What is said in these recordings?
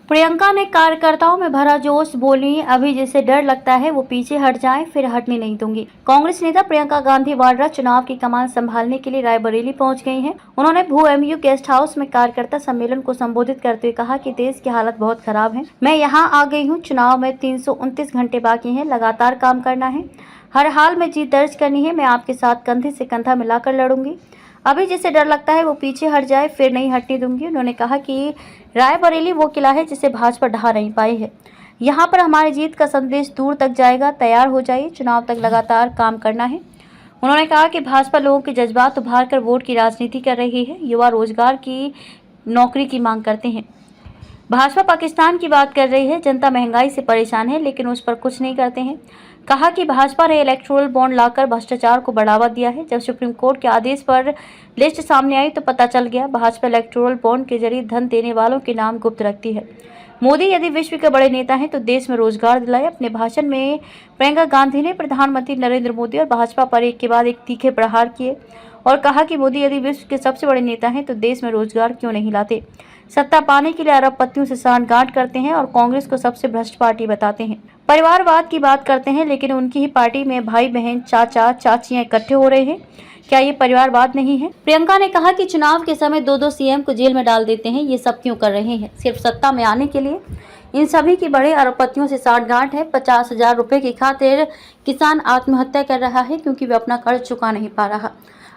प्रियंका ने कार्यकर्ताओं में भरा जोश, बोली अभी जिसे डर लगता है वो पीछे हट जाए, फिर हटने नहीं दूंगी। कांग्रेस नेता प्रियंका गांधी वाड्रा चुनाव की कमान संभालने के लिए रायबरेली पहुंच गई हैं। उन्होंने भू एमयू गेस्ट हाउस में कार्यकर्ता सम्मेलन को संबोधित करते हुए कहा कि देश की हालत बहुत खराब है। मैं यहाँ आ गई हूँ, चुनाव में 329 घंटे बाकी है, लगातार काम करना है, हर हाल में जीत दर्ज करनी है। मैं आपके साथ कंधे से कंधा मिलाकर लड़ूंगी। अभी जिसे डर लगता है वो पीछे हट जाए, फिर नहीं हटने दूंगी। उन्होंने कहा कि रायबरेली वो किला है जिसे भाजपा ढहा नहीं पाई है। यहाँ पर हमारी जीत का संदेश दूर तक जाएगा, तैयार हो जाइए, चुनाव तक लगातार काम करना है। उन्होंने कहा कि भाजपा लोगों के जज्बात उभार कर वोट की राजनीति कर रही है। युवा रोजगार की, नौकरी की मांग करते हैं। भाजपा पाकिस्तान की बात कर रही है, जनता महंगाई से परेशान है लेकिन उस पर कुछ नहीं करते हैं। कहा कि भाजपा ने इलेक्टोरल बॉन्ड लाकर भ्रष्टाचार को बढ़ावा दिया है। जब सुप्रीम कोर्ट के आदेश पर लिस्ट सामने आई तो पता चल गया, भाजपा इलेक्टोरल बॉन्ड के जरिए धन देने वालों के नाम गुप्त रखती है। मोदी यदि विश्व के बड़े नेता हैं तो देश में रोजगार दिलाए। अपने भाषण में प्रियंका गांधी ने प्रधानमंत्री नरेंद्र मोदी और भाजपा पर एक के बाद एक तीखे प्रहार किए और कहा कि मोदी यदि विश्व के सबसे बड़े नेता हैं तो देश में रोजगार क्यों नहीं लाते। सत्ता पाने के लिए अरबपतियों से सांठगांठ करते हैं और कांग्रेस को सबसे भ्रष्ट पार्टी बताते हैं। परिवारवाद की बात करते हैं लेकिन उनकी ही पार्टी में भाई बहन, चाचा चाचियां इकट्ठे हो रहे हैं। क्या ये परिवारवाद नहीं है? प्रियंका ने कहा कि चुनाव के समय दो सीएम को जेल में डाल देते हैं, ये सब क्यों कर रहे हैं? सिर्फ सत्ता में आने के लिए। इन सभी की बड़े अरबपतियों से सांठगांठ है। 50,000 रुपए की खातिर किसान आत्महत्या कर रहा है क्योंकि वे अपना कर्ज चुका नहीं पा रहा,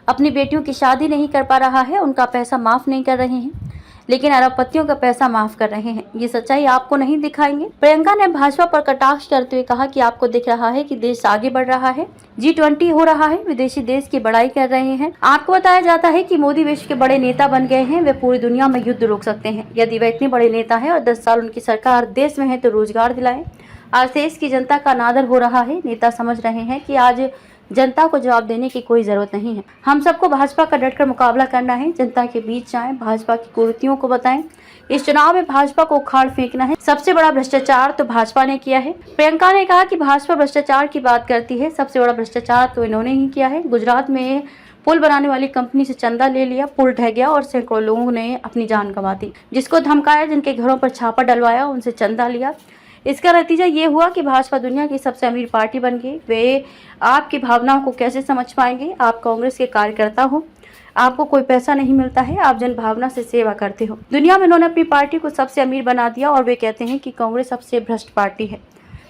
अपनी बेटियों की शादी नहीं कर पा रहा है, उनका पैसा माफ नहीं कर रहे हैं लेकिन अरबपतियों का पैसा माफ कर रहे हैं। ये सच्चाई आपको नहीं दिखाएंगे? प्रियंका ने भाजपा पर कटाक्ष करते हुए कहा कि आपको दिख रहा है कि देश आगे बढ़ रहा है, G20 हो रहा है, विदेशी देश की बड़ाई कर रहे हैं। आपको बताया जाता है कि मोदी विश्व के बड़े नेता बन गए हैं, वे पूरी दुनिया में युद्ध रोक सकते हैं। यदि वे इतने बड़े नेता है और 10 साल उनकी सरकार देश में है तो रोजगार दिलाए। आज देश की जनता का अनादर हो रहा है। नेता समझ रहे हैं कि आज जनता को जवाब देने की कोई जरूरत नहीं है। हम सबको भाजपा का डटकर मुकाबला करना है, जनता के बीच जाएं, भाजपा की कुरीतियों को बताएं। इस चुनाव में भाजपा को उखाड़ फेंकना है। सबसे बड़ा भ्रष्टाचार तो भाजपा ने किया है। प्रियंका ने कहा कि भाजपा भ्रष्टाचार की बात करती है, सबसे बड़ा भ्रष्टाचार तो इन्होंने ही किया है। गुजरात में पुल बनाने वाली कंपनी से चंदा ले लिया, पुल ढह गया और सैकड़ों लोगों ने अपनी जान गंवा दी। जिसको धमकाया, जिनके घरों पर छापा डलवाया, उनसे चंदा लिया। इसका नतीजा ये हुआ कि भाजपा दुनिया की सबसे अमीर पार्टी बन गई। वे आपकी भावनाओं को कैसे समझ पाएंगे? आप कांग्रेस के कार्यकर्ता हो, आपको कोई पैसा नहीं मिलता है, आप जन भावना से सेवा करते हो। दुनिया में उन्होंने अपनी पार्टी को सबसे अमीर बना दिया और वे कहते हैं कि कांग्रेस सबसे भ्रष्ट पार्टी है।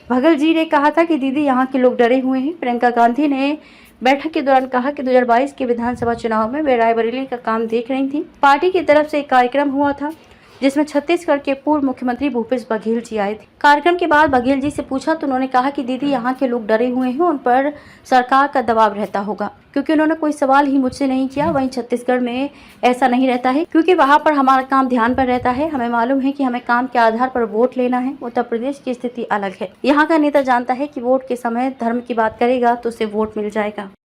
भगल जी ने कहा था कि दीदी यहाँ के लोग डरे हुए हैं। प्रियंका गांधी ने बैठक के दौरान कहा कि 2022 के विधानसभा चुनाव में वे रायबरेली का काम देख रही थी। पार्टी की तरफ से एक कार्यक्रम हुआ था जिसमें छत्तीसगढ़ के पूर्व मुख्यमंत्री भूपेश बघेल जी आए थे। कार्यक्रम के बाद बघेल जी से पूछा तो उन्होंने कहा कि दीदी यहाँ के लोग डरे हुए हैं, उन पर सरकार का दबाव रहता होगा, क्योंकि उन्होंने कोई सवाल ही मुझसे नहीं किया। वहीं छत्तीसगढ़ में ऐसा नहीं रहता है क्योंकि वहाँ पर हमारा काम ध्यान पर रहता है। हमें मालूम है कि हमें काम के आधार पर वोट लेना है। उत्तर प्रदेश की स्थिति अलग है। यहाँ का नेता जानता है कि वोट के समय धर्म की बात करेगा तो उसे वोट मिल जाएगा।